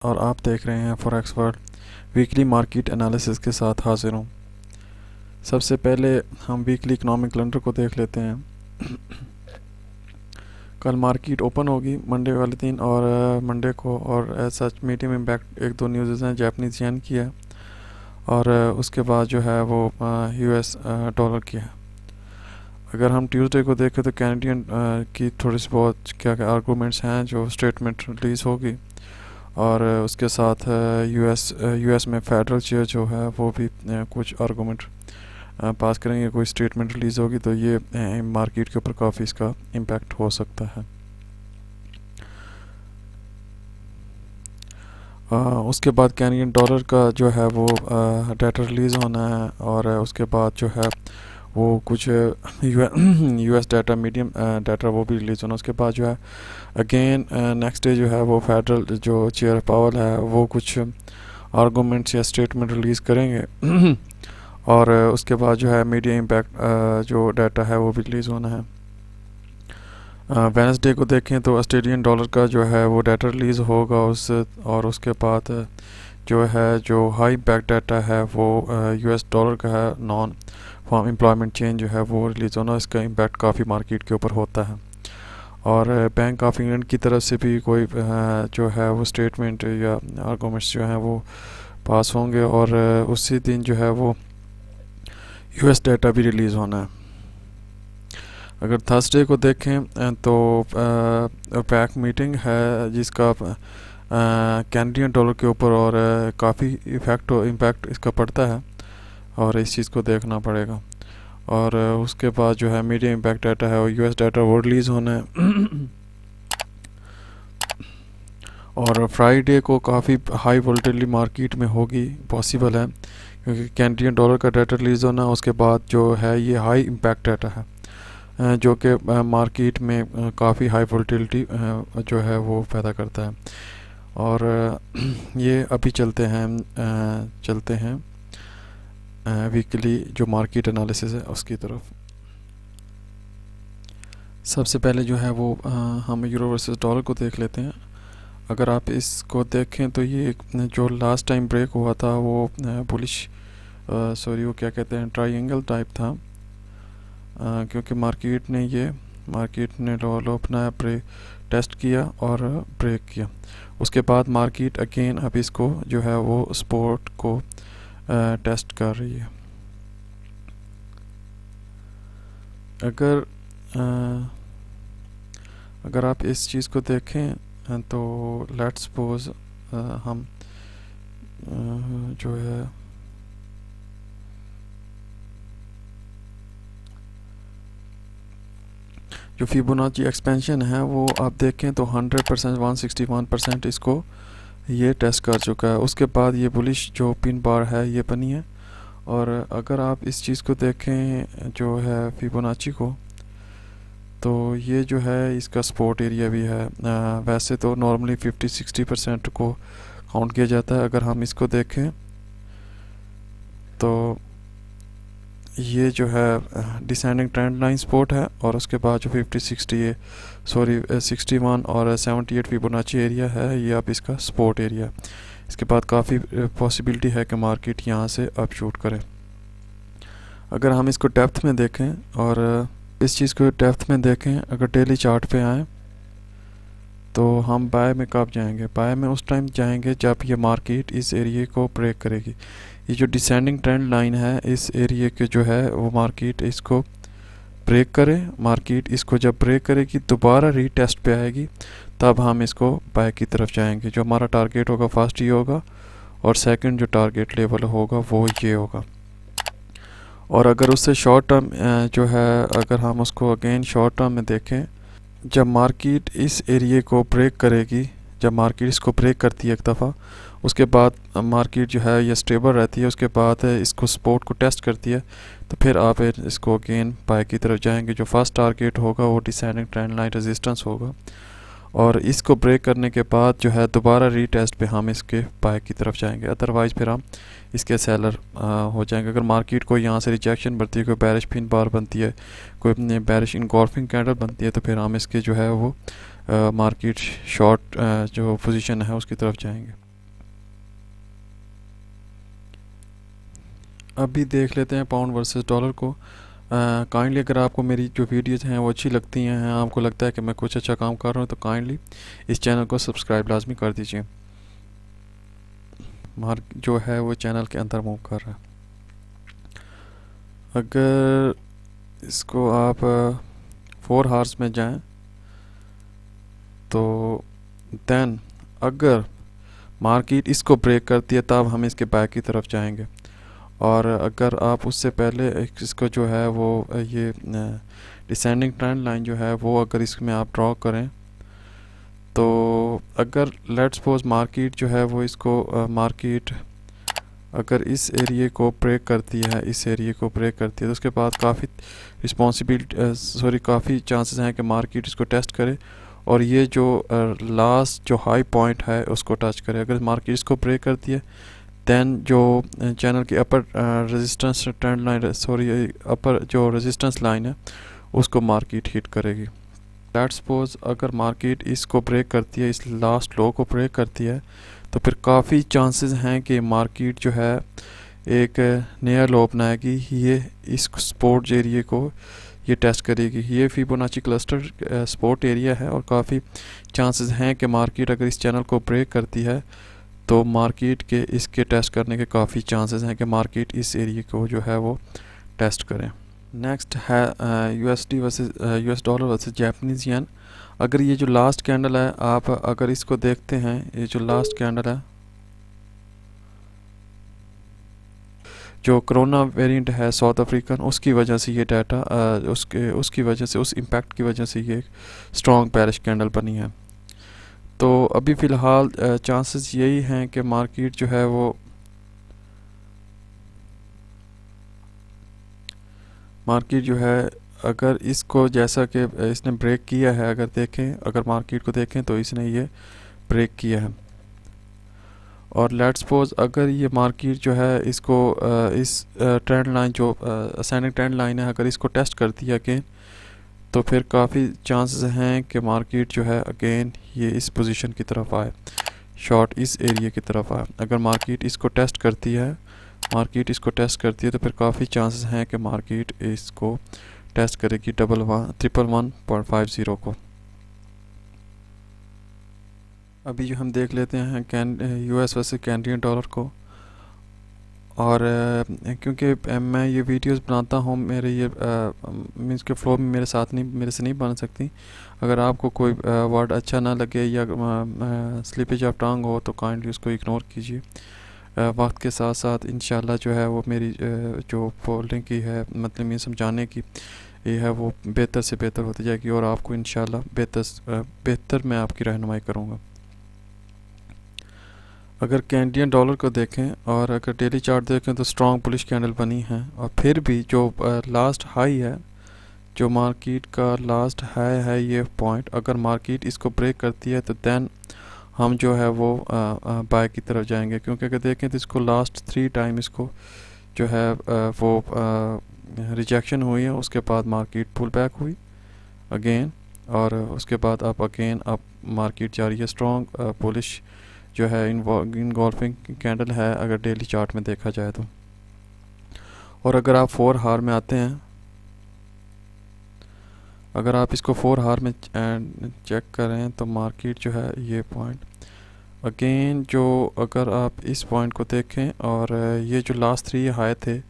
और आप देख रहे हैं forex world weekly market analysis के साथ हाजिर हूँ। सबसे पहले हम वीकली इकोनॉमिक कैलेंडर को देख लेते हैं। कल मार्केट ओपन होगी मंडे वाले दिन और मंडे को, और एज सच मीडियम इम्पैक्ट एक दो न्यूज़ हैं जापानीज़ येन की है और उसके बाद जो है वो यूएस डॉलर की है। अगर हम ट्यूसडे को देखें तो कैनेडियन की थोड़ी सी बहुत क्या क्या आर्गूमेंट्स हैं जो स्टेटमेंट रिलीज़ होगी, और उसके साथ यूएस में फेडरल चेयर जो है वो भी कुछ आर्गूमेंट पास करेंगे, कोई स्टेटमेंट रिलीज़ होगी, तो ये मार्केट के ऊपर काफ़ी इसका इम्पैक्ट हो सकता है। उसके बाद कैनेडियन डॉलर का जो है वो डाटा रिलीज़ होना है, और उसके बाद जो है वो कुछ यूएस डाटा मीडियम डाटा वो भी रिलीज़ होना। उसके बाद जो है अगेन नेक्स्ट डे जो है वो फेडरल जो चेयर पावल है वो कुछ आर्गूमेंट्स या स्टेटमेंट रिलीज़ करेंगे और उसके बाद जो है मीडिया इम्पैक्ट जो डाटा है वो भी रिलीज़ होना है। वेडनेसडे को देखें तो ऑस्ट्रेलियन डॉलर का जो है वो डाटा रिलीज़ होगा और उसके बाद जो है जो हाई इम्पैक्ट डाटा है वो यूएस डॉलर का है, नॉन फार्म एम्प्लॉयमेंट चेंज जो है वो रिलीज़ होना। इसका इम्पैक्ट काफ़ी मार्केट के ऊपर होता है। और बैंक ऑफ इंग्लैंड की तरफ से भी कोई जो है वो स्टेटमेंट या आर्गूमेंट्स जो हैं वो पास होंगे, और उसी दिन जो है वो यूएस डाटा भी रिलीज़ होना है। अगर थर्सडे को देखें तो पैक मीटिंग है जिसका कैनेडियन डॉलर के ऊपर और काफ़ी इम्पैक्ट इसका पड़ता है, और इस चीज़ को देखना पड़ेगा। और उसके बाद जो है मीडियम इम्पैक्ट डाटा है और यूएस डाटा वो रिलीज़ होना है। और फ्राइडे को काफ़ी हाई वोलेटिलिटी मार्केट में होगी, पॉसिबल है, क्योंकि कैनेडियन डॉलर का डाटा रिलीज़ होना। उसके बाद जो है ये हाई इम्पैक्ट डाटा है जो कि मार्केट में काफ़ी हाई वोलेटिलिटी जो है वो पैदा करता है। और ये अभी चलते हैं वीकली जो मार्केट एनालिसिस है उसकी तरफ। सबसे पहले जो है वो हम यूरो वर्सेस डॉलर को देख लेते हैं। अगर आप इसको देखें तो ये जो लास्ट टाइम ब्रेक हुआ था वो बुलिश वो क्या कहते हैं ट्रायंगल टाइप था, क्योंकि मार्केट ने लो अपना ब्रेक टेस्ट किया और ब्रेक किया। उसके बाद मार्केट अगेन अब इसको जो है वो सपोर्ट को टेस्ट कर रही है। अगर आप इस चीज़ को देखें तो लेट्स सपोज हम जो है जो फिबोनाची एक्सपेंशन है वो आप देखें तो 100% 161% इसको ये टेस्ट कर चुका है। उसके बाद ये बुलिश जो पिन बार है ये बनी है। और अगर आप इस चीज़ को देखें जो है फिबोनाची को, तो ये जो है इसका सपोर्ट एरिया भी है। वैसे तो नॉर्मली 50-60% को काउंट किया जाता है। अगर हम इसको देखें तो ये जो है डिसेंडिंग ट्रेंड लाइन सपोर्ट है, और उसके बाद जो 61 और 78 फिबोनाची एरिया है ये अब इसका सपोर्ट एरिया। इसके बाद काफ़ी पॉसिबिलिटी है कि मार्केट यहाँ से अप शूट करे। अगर हम इसको डेप्थ में देखें और इस चीज़ को डेप्थ में देखें, अगर डेली चार्ट पे आएँ तो हम बाय में कब जाएंगे? बाय में उस टाइम जाएंगे जब ये मार्केट इस एरिया को ब्रेक करेगी। ये जो डिसेंडिंग ट्रेंड लाइन है इस एरिया के जो है वो मार्केट इसको ब्रेक करे। मार्केट इसको जब ब्रेक करेगी दोबारा रीटेस्ट पे आएगी, तब हम इसको बाय की तरफ जाएंगे। जो हमारा टारगेट होगा फर्स्ट ये होगा, और सेकंड जो टारगेट लेवल होगा वो ये होगा। और अगर उससे शॉर्ट टर्म जो है अगर हम उसको अगेन शॉर्ट टर्म में देखें, जब मार्केट इस एरिया को ब्रेक करेगी, जब मार्केट इसको ब्रेक करती है एक दफ़ा, उसके बाद मार्केट जो है ये स्टेबल रहती है, उसके बाद इसको सपोर्ट को टेस्ट करती है, तो फिर आप इसको अगेन बाय की तरफ जाएंगे। जो फर्स्ट टारगेट होगा वो डिसेंडिंग ट्रेंड लाइन रेजिस्टेंस होगा, और इसको ब्रेक करने के बाद जो है दोबारा रीटेस्ट पे हम इसके बाय की तरफ जाएंगे। अदरवाइज़ फिर हम इसके सेलर हो जाएंगे। अगर मार्केट को यहाँ से रिजेक्शन बनती है, कोई बैरिश पिन बार बनती है, कोई बैरिश इनगॉल्फिंग कैंडल बनती है, तो फिर हम इसके जो है वो मार्केट शॉर्ट जो पोजीशन है उसकी तरफ जाएंगे। अभी देख लेते हैं पाउंड वर्सेस डॉलर को। काइंडली अगर आपको मेरी जो वीडियोज़ हैं वो अच्छी लगती हैं, आपको लगता है कि मैं कुछ अच्छा काम कर रहा हूँ, तो काइंडली इस चैनल को सब्सक्राइब लाजमी कर दीजिए। मार्क जो है वो चैनल के अंदर मूव कर रहा है। अगर इसको आप 4 हार्स में जाएं तो देन अगर मार्केट इसको ब्रेक करती है तब हम इसके बैक की तरफ जाएंगे। और अगर आप उससे पहले इसको जो है वो ये डिसेंडिंग ट्रेंड लाइन जो है वो अगर इसमें आप ड्रॉ करें, तो अगर लेट्स सपोज मार्केट जो है वो इसको मार्केट अगर इस एरिए को ब्रेक करती है, इस एरिए को ब्रेक करती है, तो उसके बाद काफ़ी चांसेस हैं कि मार्केट इसको टेस्ट करे और ये जो लास्ट जो हाई पॉइंट है उसको टच करे। अगर मार्केट इसको ब्रेक करती है दैन जो चैनल की अपर रेजिस्टेंस ट्रेंड लाइन अपर जो रेजिस्टेंस लाइन है उसको मार्केट हिट करेगी। लेट्स सपोज अगर मार्केट इसको ब्रेक करती है, इस लास्ट लो को ब्रेक करती है, तो फिर काफ़ी चांसेस हैं कि मार्केट जो है एक नया लो अपनाएगी, ये इस सपोर्ट एरिया को ये टेस्ट करेगी। ये फिबोनाची क्लस्टर सपोर्ट एरिया है और काफ़ी चांसेस हैं कि मार्केट अगर इस चैनल को ब्रेक करती है तो मार्केट के इसके टेस्ट करने के काफ़ी चांसेस हैं कि मार्केट इस एरिया को जो है वो टेस्ट करें। नेक्स्ट है यूएस डॉलर वर्सेस जापानीज़ येन। अगर ये जो लास्ट कैंडल है, आप अगर इसको देखते हैं, ये जो लास्ट कैंडल है जो कोरोना वेरिएंट है साउथ अफ्रीकन, उसकी वजह से ये डाटा उसकी वजह से, उस इम्पैक्ट की वजह से ये स्ट्रॉन्ग बेरिश कैंडल बनी है। तो अभी फ़िलहाल चांसेस यही हैं कि मार्केट जो है वो अगर इसको जैसा कि इसने ब्रेक किया है, अगर मार्केट को देखें तो इसने ये ब्रेक किया है। और लेट्स सपोज अगर ये मार्केट जो है इसको इस ट्रेंड लाइन जो असेंडिंग ट्रेंड लाइन है, अगर इसको टेस्ट करती है अगेन, तो फिर काफ़ी चांसेस हैं कि मार्केट जो है अगेन ये इस पोजीशन की तरफ आए, शॉर्ट इस एरिया की तरफ आए। अगर मार्केट इसको टेस्ट करती है तो फिर काफ़ी चांसेस हैं कि मार्केट इसको टेस्ट करेगी 111.50 को। अभी जो हम देख लेते हैं यूएस वर्सेस कैनेडियन डॉलर को। और क्योंकि मैं ये वीडियोस बनाता हूँ, मेरे ये मीन्स के फ्लो में मेरे से नहीं बन सकती। अगर आपको कोई वर्ड अच्छा ना लगे या स्लिपेज ऑफ टंग हो तो काइंडली उसको इग्नोर कीजिए। वक्त के साथ साथ इंशाल्लाह जो है वो मेरी जो बोलने की है, मतलब ये समझाने की ये है, वो बेहतर से बेहतर होती जाएगी और आपको इंशाल्लाह बेहतर मैं आपकी रहनुमाई करूँगा। अगर कैनेडियन डॉलर को देखें और अगर डेली चार्ट देखें तो स्ट्रॉन्ग बुलिश कैंडल बनी है। और फिर भी जो लास्ट हाई है, जो मार्केट का लास्ट हाई है ये पॉइंट, अगर मार्केट इसको ब्रेक करती है तो देन हम जो है वो बाय की तरफ जाएंगे। क्योंकि अगर देखें तो इसको लास्ट 3 टाइम इसको जो है वो रिजेक्शन हुई है, उसके बाद मार्केट पुल बैक हुई अगेन, और उसके बाद अब मार्केट जा रही है स्ट्रॉन्ग बुलिश जो है इनगॉल्फिंग कैंडल है अगर डेली चार्ट में देखा जाए तो। और अगर आप 4 हार में आते हैं, अगर आप इसको 4 हार में चेक करें तो मार्केट जो है ये पॉइंट अगेन, जो अगर आप इस पॉइंट को देखें और ये जो लास्ट 3 हाई थे,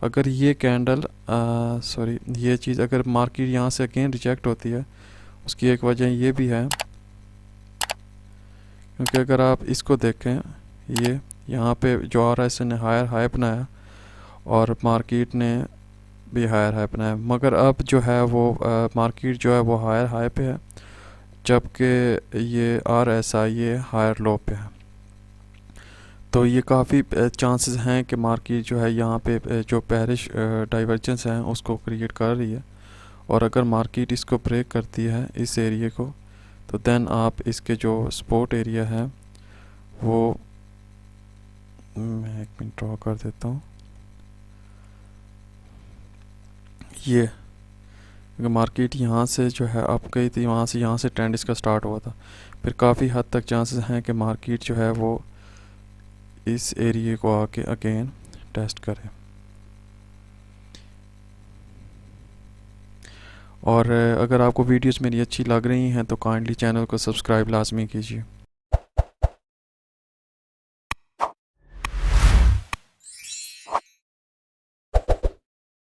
अगर ये कैंडल ये चीज़ अगर मार्केट यहाँ से अगेन रिजेक्ट होती है, उसकी एक वजह ये भी है क्योंकि अगर आप इसको देखें, ये यहाँ पे जो आ रहा है इसने हायर हाई बनाया और मार्केट ने भी हायर हाई बनाया, मगर अब जो है वो मार्केट जो है वो हायर हाई पे है, जबकि ये RSI ये हायर लो पे है। तो ये काफ़ी चांसेस हैं कि मार्केट जो है यहाँ पे जो बेरिश डाइवर्जेंस है उसको क्रिएट कर रही है। और अगर मार्केट इसको ब्रेक करती है इस एरिया को, तो देन आप इसके जो सपोर्ट एरिया है वो मैं 1 मिनट ड्रॉ कर देता हूँ। ये अगर मार्केट यहाँ से जो है अप गई थी, यहाँ से ट्रेंड इसका स्टार्ट हुआ था, फिर काफ़ी हद तक चांसेस हैं कि मार्केट जो है वो इस एरिया को आके अगेन टेस्ट करे। और अगर आपको वीडियोस मेरी अच्छी लग रही हैं तो काइंडली चैनल को सब्सक्राइब लाजमी कीजिए।